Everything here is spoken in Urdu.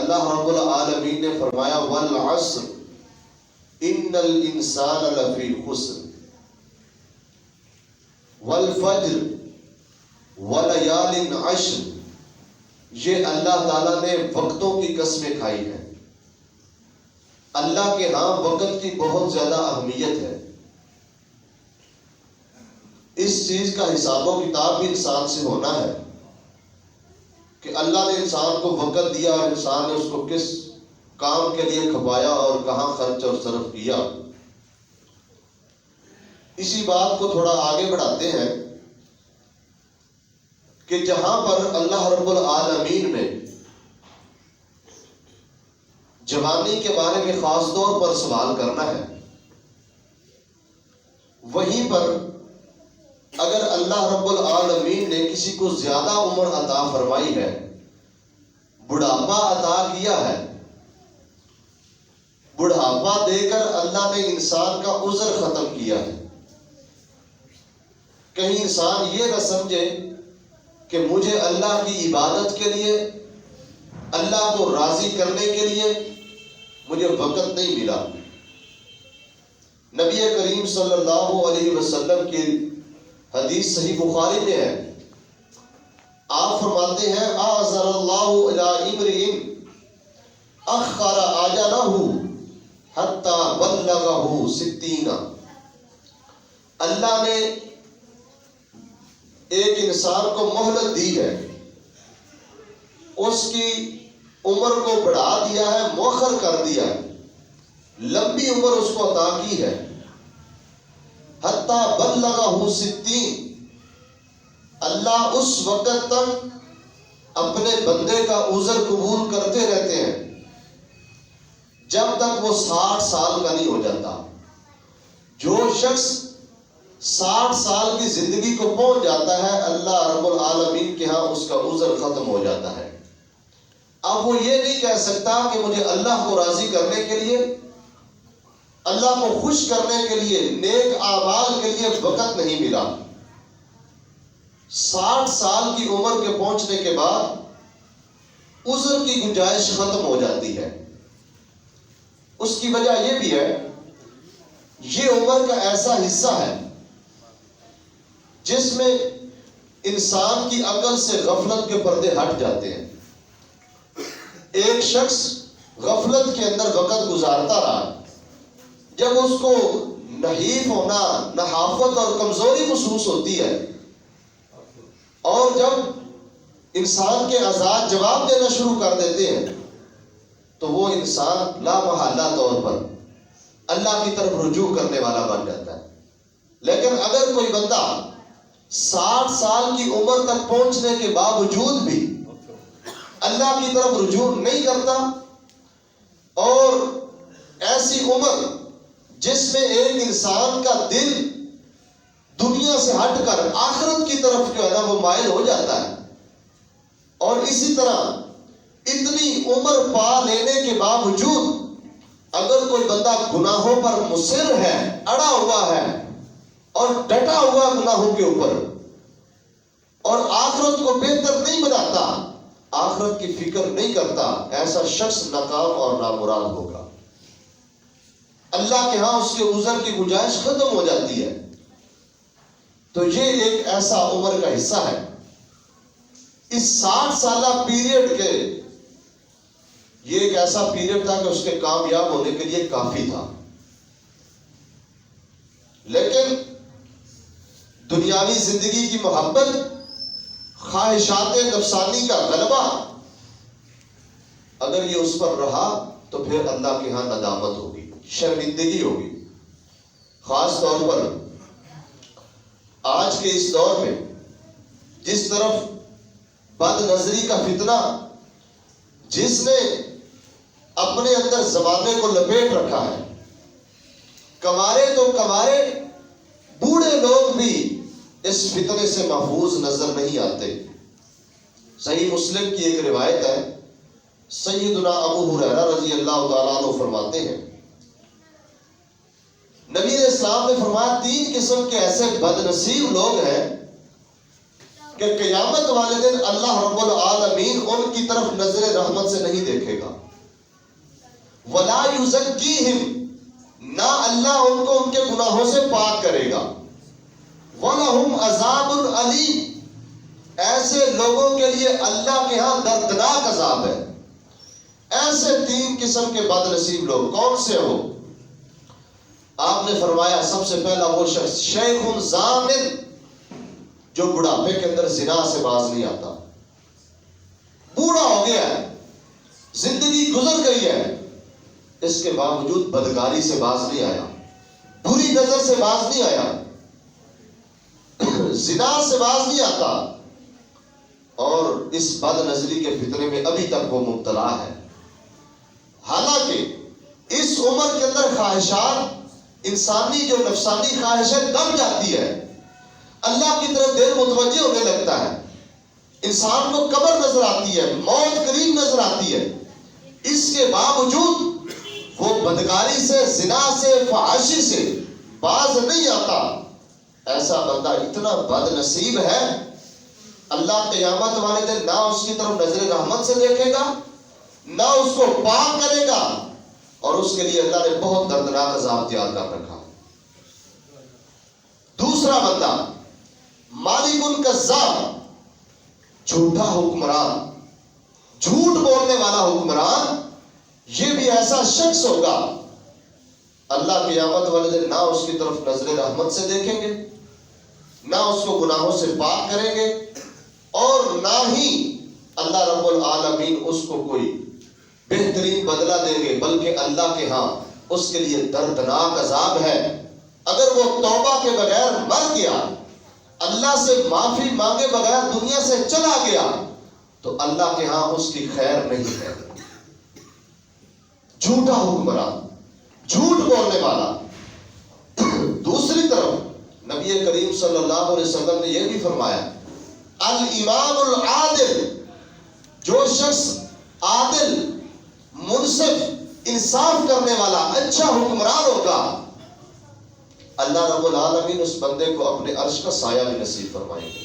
اللہ رب العالمین نے فرمایا والعصر ان الانسان لفی خسر والفجر ولیال عشر، یہ اللہ تعالیٰ نے وقتوں کی قسمیں کھائی ہیں۔ اللہ کے ہاں وقت کی بہت زیادہ اہمیت ہے۔ اس چیز کا حساب و کتاب بھی انسان سے ہونا ہے کہ اللہ نے انسان کو وقت دیا اور انسان نے اس کو کس کام کے لیے کھپایا اور کہاں خرچ اور صرف کیا۔ اسی بات کو تھوڑا آگے بڑھاتے ہیں کہ جہاں پر اللہ رب العالمین نے جوانی کے بارے میں خاص طور پر سوال کرنا ہے، وہیں پر اگر اللہ رب العالمین نے کسی کو زیادہ عمر عطا فرمائی ہے، بڑھاپا عطا کیا ہے، بڑھاپا دے کر اللہ نے انسان کا عذر ختم کیا ہے۔ کہیں انسان یہ نہ سمجھے کہ مجھے اللہ کی عبادت کے لیے، اللہ کو راضی کرنے کے لیے مجھے وقت نہیں ملا۔ نبی کریم صلی اللہ علیہ وسلم کی حدیث صحیح بخاری میں ہے، آپ فرماتے ہیں اعذر اللہ الی امرئ اخر اجلہ حتی بلغہ 60۔ اللہ نے ایک انسان کو مہلت دی ہے، اس کی عمر کو بڑھا دیا ہے، مؤخر کر دیا ہے، لمبی عمر اس کو عطا کی ہے۔ حتی بلغہ 60، اللہ اس وقت تک اپنے بندے کا عذر قبول کرتے رہتے ہیں جب تک وہ 60 سال کا نہیں ہو جاتا۔ جو شخص 60 سال کی زندگی کو پہنچ جاتا ہے، اللہ رب العالمین کے ہاں اس کا عذر ختم ہو جاتا ہے۔ اب وہ یہ نہیں کہہ سکتا کہ مجھے اللہ کو راضی کرنے کے لیے، اللہ کو خوش کرنے کے لیے، نیک اعمال کے لیے وقت نہیں ملا۔ 60 سال کی عمر کے پہنچنے کے بعد عذر کی گنجائش ختم ہو جاتی ہے۔ اس کی وجہ یہ بھی ہے، یہ عمر کا ایسا حصہ ہے جس میں انسان کی عقل سے غفلت کے پردے ہٹ جاتے ہیں۔ ایک شخص غفلت کے اندر وقت گزارتا رہا، جب اس کو نحیف ہونا، نحافت اور کمزوری محسوس ہوتی ہے، اور جب انسان کے اعضاء جواب دینا شروع کر دیتے ہیں، تو وہ انسان لا محالہ طور پر اللہ کی طرف رجوع کرنے والا بن جاتا ہے۔ لیکن اگر کوئی بندہ 60 سال کی عمر تک پہنچنے کے باوجود بھی اللہ کی طرف رجوع نہیں کرتا، اور ایسی عمر جس میں ایک انسان کا دل دنیا سے ہٹ کر آخرت کی طرف جو ہے نا وہ مائل ہو جاتا ہے، اور اسی طرح اتنی عمر پا لینے کے باوجود اگر کوئی بندہ گناہوں پر مصر ہے، اڑا ہوا ہے اور ڈٹا ہوا گناہوں کے اوپر، اور آخرت کو بہتر نہیں بناتا، آخرت کی فکر نہیں کرتا، ایسا شخص ناکام اور نامراد ہوگا۔ اللہ کے ہاں اس کے عذر کی گنجائش ختم ہو جاتی ہے۔ تو یہ ایک ایسا عمر کا حصہ ہے۔ اس 60 سالہ پیریڈ کے، یہ ایک ایسا پیریڈ تھا کہ اس کے کامیاب ہونے کے لیے کافی تھا، لیکن دنیاوی زندگی کی محبت، خواہشات نفسانی کا غلبہ اگر یہ اس پر رہا تو پھر اللہ کے ہاں ندامت ہوگی، شرمندگی ہوگی۔ خاص طور پر آج کے اس دور میں جس طرف بد نظری کا فتنہ جس نے اپنے اندر زمانے کو لپیٹ رکھا ہے، کنوارے تو کنوارے، بوڑھے لوگ بھی اس فتنے سے محفوظ نظر نہیں آتے۔ صحیح مسلم کی ایک روایت ہے، سیدنا ابو ہریرہ رضی اللہ تعالیٰ عنہ فرماتے ہیں، نبی علیہ السلام نے فرمایا 3 قسم کے ایسے بد نصیب لوگ ہیں کہ قیامت والے دن اللہ رب العالمین ان کی طرف نظر رحمت سے نہیں دیکھے گا. وَلَا يُزَكِّيهِمْ، نہ اللہ ان کو ان کے گناہوں سے پاک کرے گا. وَلَهُمْ عَذَابٌ أَلِيمٌ، ایسے لوگوں کے لیے اللہ کے ہاں دردناک عذاب ہے. ایسے 3 قسم کے بد نصیب لوگ کون سے ہو؟ آپ نے فرمایا سب سے پہلا وہ شخص شیخ زانن، جو بڑھاپے کے اندر زنا سے باز نہیں آتا. بوڑھا ہو گیا ہے، زندگی گزر گئی ہے، اس کے باوجود بدکاری سے باز نہیں آیا، بری نظر سے باز نہیں آیا، زنا سے باز نہیں آتا، اور اس بد نظری کے فتنے میں ابھی تک وہ مبتلا ہے. حالانکہ اس عمر کے اندر خواہشات، انسانی جو نفسانی خواہش ہے دب جاتی ہے، اللہ کی طرف دل متوجہ ہونے لگتا ہے، انسان کو قبر نظر آتی ہے، موت قریب نظر آتی ہے. اس کے باوجود وہ بدکاری سے، زنا سے، فحاشی سے باز نہیں آتا. ایسا بندہ اتنا بد نصیب ہے، اللہ قیامت والے دن نہ اس کی طرف نظر رحمت سے دیکھے گا، نہ اس کو پاک کرے گا، اور اس کے لیے اللہ نے بہت دردناک عذاب تیار کر رکھا. دوسرا بندہ مالک الکذاب، جھوٹا حکمران، جھوٹ بولنے والا حکمران. یہ بھی ایسا شخص ہوگا اللہ قیامت والے دن نہ اس کی طرف نظر رحمت سے دیکھیں گے، نہ اس کو گناہوں سے پاک کریں گے، اور نہ ہی اللہ رب العالمین اس کو کوئی بہترین بدلہ دیں گے، بلکہ اللہ کے ہاں اس کے لیے دردناک عذاب ہے. اگر وہ توبہ کے بغیر مر گیا، اللہ سے معافی مانگے بغیر دنیا سے چلا گیا، تو اللہ کے ہاں اس کی خیر نہیں ہے. جھوٹا حکمران، جھوٹ بولنے والا. دوسری طرف نبی کریم صلی اللہ علیہ وسلم نے یہ بھی فرمایا، الامام العادل، جو شخص عادل، منصف، انصاف کرنے والا اچھا حکمران ہوگا، اللہ رب العالمین اس بندے کو اپنے عرش کا سایہ بھی نصیب فرمائیں گے.